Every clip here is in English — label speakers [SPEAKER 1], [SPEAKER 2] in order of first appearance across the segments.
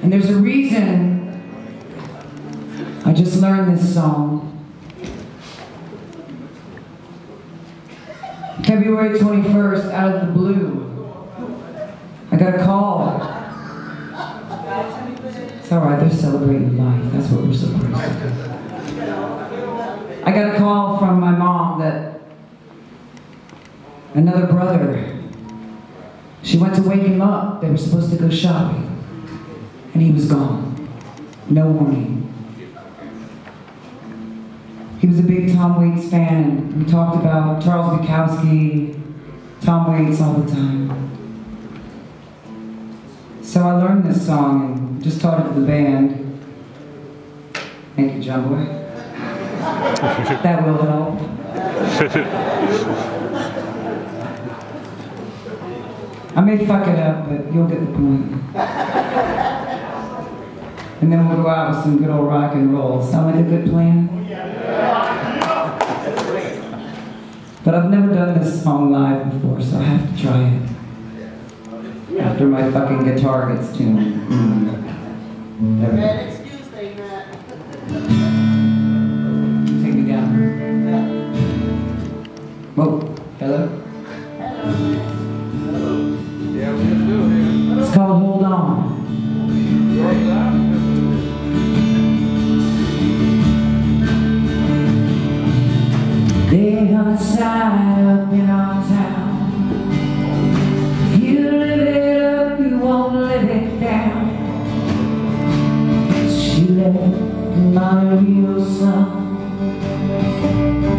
[SPEAKER 1] And there's a reason I just learned this song. February 21st, out of the blue, I got a call. It's all right, they're celebrating life. That's what we're supposed to do. I got a call from my mom that another brother, she went to wake him up. They were supposed to go shopping. And he was gone. No warning. He was a big Tom Waits fan, and we talked about Charles Bukowski, Tom Waits all the time. So I learned this song and just taught it to the band. Thank you, John Boy. That will help. I may fuck it up, but you'll get the point. And then we'll go out with some good old rock and roll. Sound like a good plan? But I've never done this song live before, so I have to try it. After my fucking guitar gets tuned.
[SPEAKER 2] Bad excuse, they not.
[SPEAKER 1] Take me down. Whoa, hello?
[SPEAKER 2] Hello.
[SPEAKER 3] Yeah, we do here.
[SPEAKER 1] It's called Hold On. They're gonna sign up in our town. If you live it up, you won't live it down. She left my real son,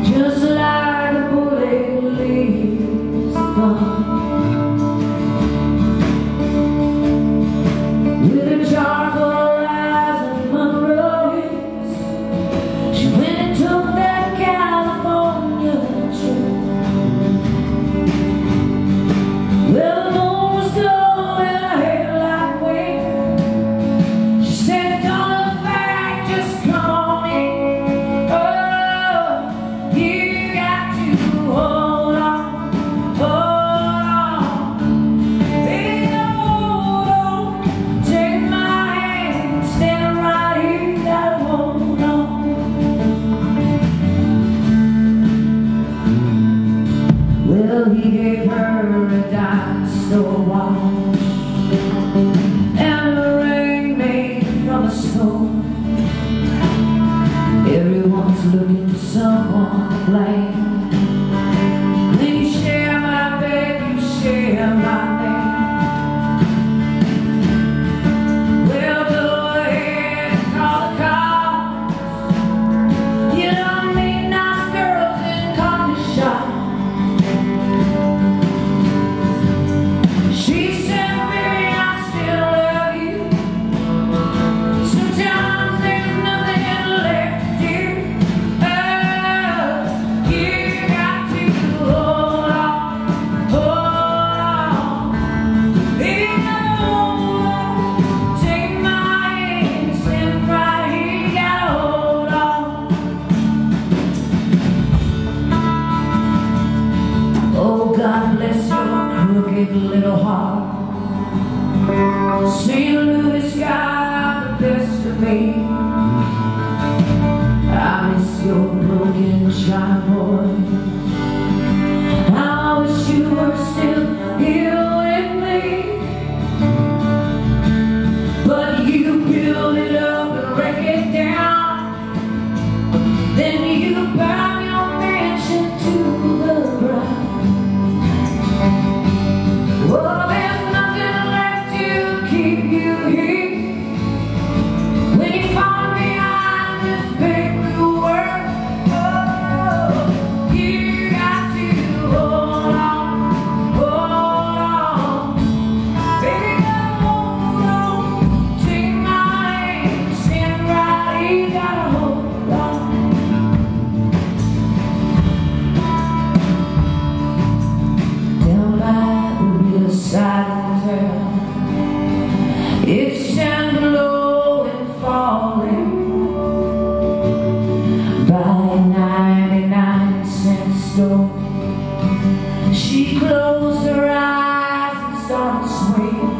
[SPEAKER 1] just like a bullet leaves a gun. With her charcoal eyes and Monroe's, she went and took that California trip. Well, the moon was going ahead like wind. She said, don't look back, just come on in. Oh, you got to hold on, hold on. Baby, hold on. Take my hand, stand right here, you gotta hold on. Well, he gave her a dime store watch and a ring made from a stone. Everyone's looking for someone to blame. When you share my bed, you share my name. Well, go ahead and call the cops. You don't need nice girls in coffee shops. She said, baby, I still love you. Sometimes there's nothing left to do. Oh, you got to hold on, baby, hold on. Take my hand, stand right here, you gotta hold on. Oh, God bless your crooked little heart. St. Louis got the best of me. I miss your broken child voice. I wish you were still here with me. But you build it up and break it down. Then you burn your mansion to the ground. Oh, there's nothing left to keep you here. When you fall behind this big blue world, oh, you got to hold on, baby, hold on. Take my hand, stand right here, you gotta hold on. Down by the real side of town, it's down below and falling by 99-cent store. She closed her eyes and started swaying.